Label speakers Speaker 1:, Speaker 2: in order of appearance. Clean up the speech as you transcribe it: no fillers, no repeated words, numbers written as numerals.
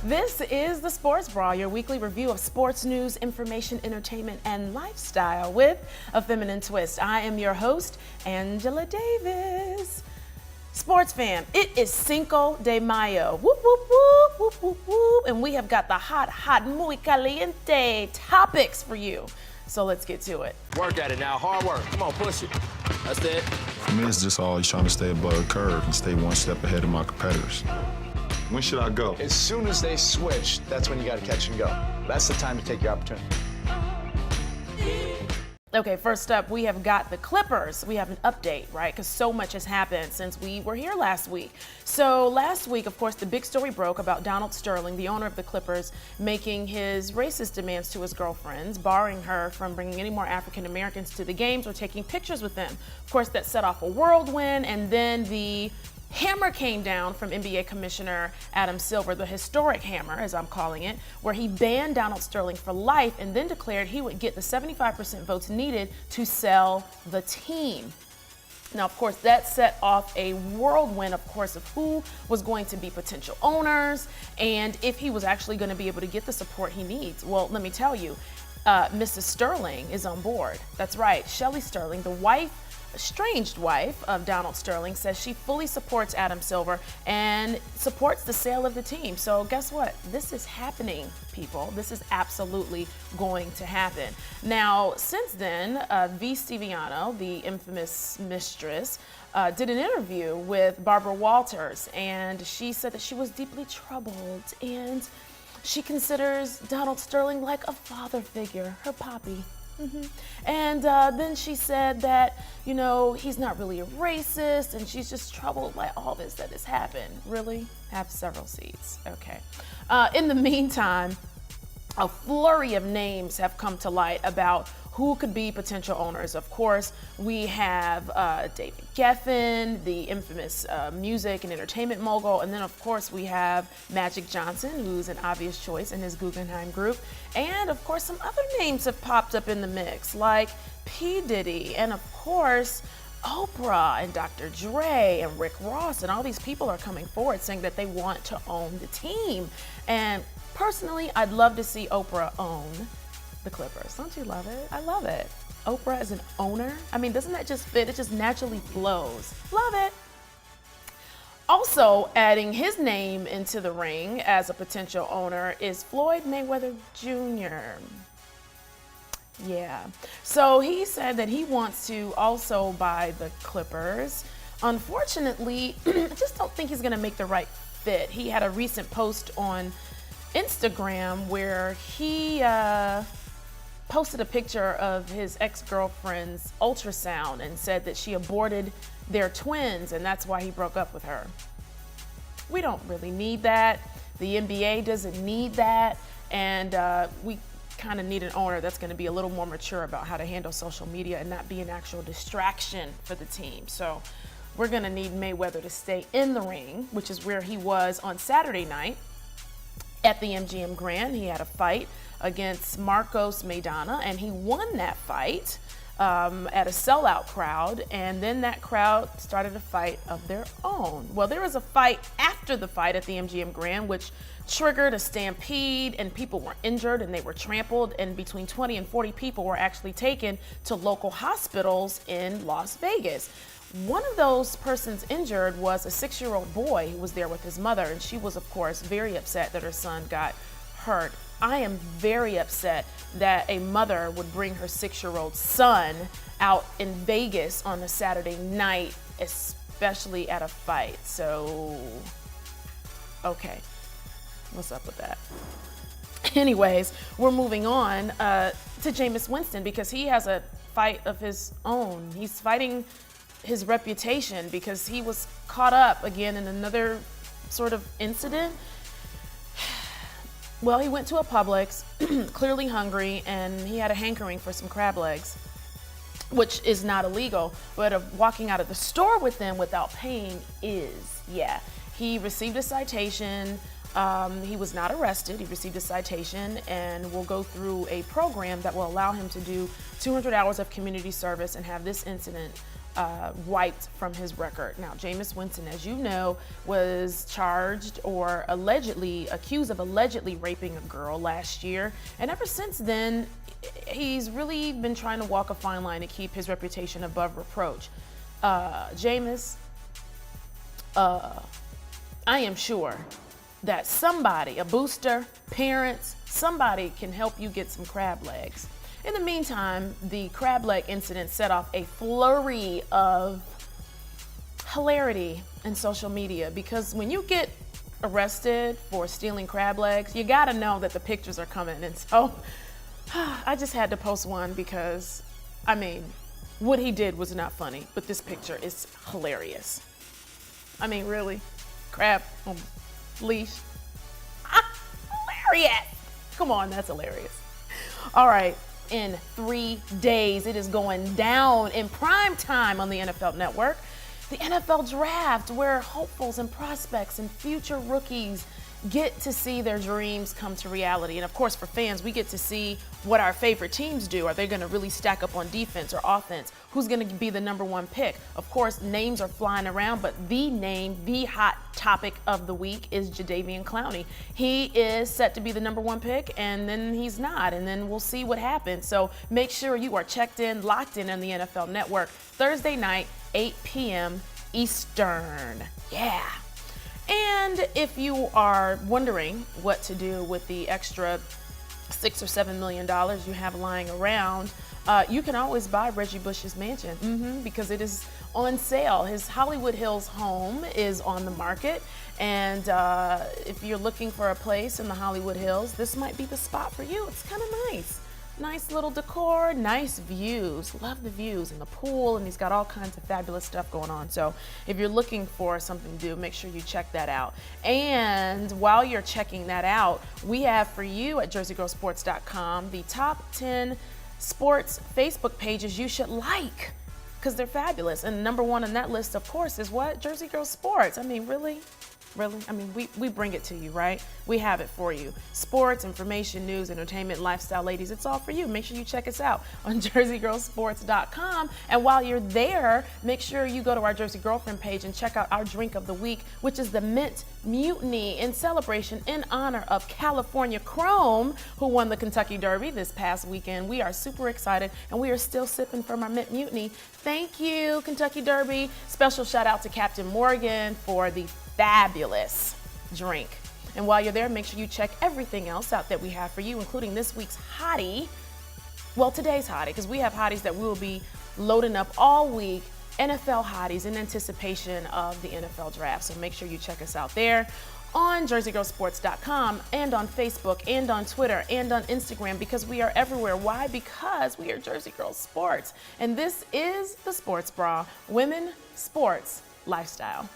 Speaker 1: This is the Sports Brawl, your weekly review of sports news, information, entertainment, and lifestyle with a feminine twist. I am your host, Angela Davis. Sports fam, it is Cinco de Mayo. Whoop, whoop, whoop, whoop, whoop, whoop. And we have got the hot, muy caliente topics for you. So let's get to it.
Speaker 2: Work at it now, hard work. Come on, push it. That's it.
Speaker 3: For me, it's just always trying to stay above the curve and stay one step ahead of my competitors. When should I go?
Speaker 4: As soon as they switch, that's when you got to catch and go. That's the time to take your opportunity.
Speaker 1: Okay, first up, we have got the Clippers. We have an update, right? Because so much has happened since we were here last week. So last week, of course, the big story broke about Donald Sterling, the owner of the Clippers, making his racist demands to his girlfriends, barring her from bringing any more African Americans to the games or taking pictures with them. Of course, that set off a whirlwind, and then the hammer came down from NBA Commissioner Adam Silver, the historic hammer, as I'm calling it, where he banned Donald Sterling for life and then declared he would get the 75% votes needed to sell the team. Now, of course, that set off a whirlwind, of course, of who was going to be potential owners and if he was actually going to be able to get the support he needs. Well, let me tell you, Mrs. Sterling is on board. That's right, Shelley Sterling, the estranged wife of Donald Sterling, says she fully supports Adam Silver and supports the sale of the team. So guess what? This is happening, people. This is absolutely going to happen. Now, since then, Stiviano, the infamous mistress, did an interview with Barbara Walters, and she said that she was deeply troubled and she considers Donald Sterling like a father figure, her poppy. And then she said that, you know, he's not really a racist and she's just troubled by all this that has happened. Really? Have several seats. Okay. In the meantime, a flurry of names have come to light about who could be potential owners. Of course, we have David Geffen, the infamous music and entertainment mogul, and then of course we have Magic Johnson, who's an obvious choice in his Guggenheim group, and of course some other names have popped up in the mix, like P. Diddy, and of course Oprah and Dr. Dre and Rick Ross, and all these people are coming forward saying that they want to own the team. And personally, I'd love to see Oprah own the Clippers. Don't you love it? I love it. Oprah as an owner. I mean, doesn't that just fit? It just naturally flows. Love it. Also adding his name into the ring as a potential owner is Floyd Mayweather Jr. Yeah. So he said that he wants to also buy the Clippers. Unfortunately, I just don't think he's going to make the right fit. He had a recent post on Instagram where he posted a picture of his ex-girlfriend's ultrasound and said that she aborted their twins and that's why he broke up with her. We don't really need that. The NBA doesn't need that. And we kind of need an owner that's going to be a little more mature about how to handle social media and not be an actual distraction for the team. So we're going to need Mayweather to stay in the ring, which is where he was on Saturday night at the MGM Grand. He had a fight against Marcos Maidana, and he won that fight at a sellout crowd, and then that crowd started a fight of their own. Well, there was a fight after the fight at the MGM Grand, which triggered a stampede, and people were injured and they were trampled, and between 20 and 40 people were actually taken to local hospitals in Las Vegas. One of those persons injured was a 6-year-old boy who was there with his mother, and she was, of course, very upset that her son got hurt. I am very upset that a mother would bring her 6-year-old son out in Vegas on a Saturday night, especially at a fight. So, okay, what's up with that? Anyways, we're moving on to Jameis Winston because he has a fight of his own. He's fighting his reputation because he was caught up again in another sort of incident. Well, he went to a Publix, clearly hungry, and he had a hankering for some crab legs, which is not illegal, but walking out of the store with them without paying is. Yeah. He received a citation. He was not arrested. He received a citation and will go through a program that will allow him to do 200 hours of community service and have this incident wiped from his record. Now, Jameis Winston, as you know, was charged or allegedly accused of allegedly raping a girl last year. And ever since then, he's really been trying to walk a fine line to keep his reputation above reproach. Jameis, I am sure that somebody, a booster, parents, somebody can help you get some crab legs. In the meantime, the crab leg incident set off a flurry of hilarity in social media because when you get arrested for stealing crab legs, you gotta know that the pictures are coming. And so I just had to post one because, I mean, what he did was not funny, but this picture is hilarious. I mean, really? Crab on leash? Hilarious! Come on, that's hilarious. All right. In 3 days, it is going down in prime time on the NFL Network. The NFL Draft, where hopefuls and prospects and future rookies get to see their dreams come to reality. And of course, for fans, we get to see what our favorite teams do. Are they going to really stack up on defense or offense? Who's going to be the number one pick? Of course, names are flying around, but the name, the hot topic of the week is Jadeveon Clowney. He is set to be the number one pick, and then he's not, and then we'll see what happens. So make sure you are checked in, locked in on the NFL Network, Thursday night, 8 p.m. Eastern. Yeah. And if you are wondering what to do with the extra $6 or $7 million you have lying around, you can always buy Reggie Bush's mansion because it is on sale. His Hollywood Hills home is on the market. And if you're looking for a place in the Hollywood Hills, this might be the spot for you. It's kind of nice. Nice little decor, nice views. Love the views and the pool, and he's got all kinds of fabulous stuff going on. So if you're looking for something to do, make sure you check that out. And while you're checking that out, we have for you at jerseygirlsports.com the top 10 sports Facebook pages you should like because they're fabulous. And number one on that list, of course, is what? Jersey Girl Sports. I mean, really? Really? I mean, we bring it to you, right? We have it for you. Sports, information, news, entertainment, lifestyle, ladies, it's all for you. Make sure you check us out on jerseygirlsports.com. And while you're there, make sure you go to our Jersey Girlfriend page and check out our drink of the week, which is the Mint Mutiny in celebration in honor of California Chrome, who won the Kentucky Derby this past weekend. We are super excited, and we are still sipping from our Mint Mutiny. Thank you, Kentucky Derby. Special shout out to Captain Morgan for the fabulous drink. And while you're there, make sure you check everything else out that we have for you, including this week's hottie. Well, today's hottie, because we have hotties that we will be loading up all week, NFL hotties in anticipation of the NFL draft. So make sure you check us out there on jerseygirlsports.com and on Facebook and on Twitter and on Instagram because we are everywhere. Why? Because we are Jersey Girl Sports. And this is the Sports Bra, women sports lifestyle.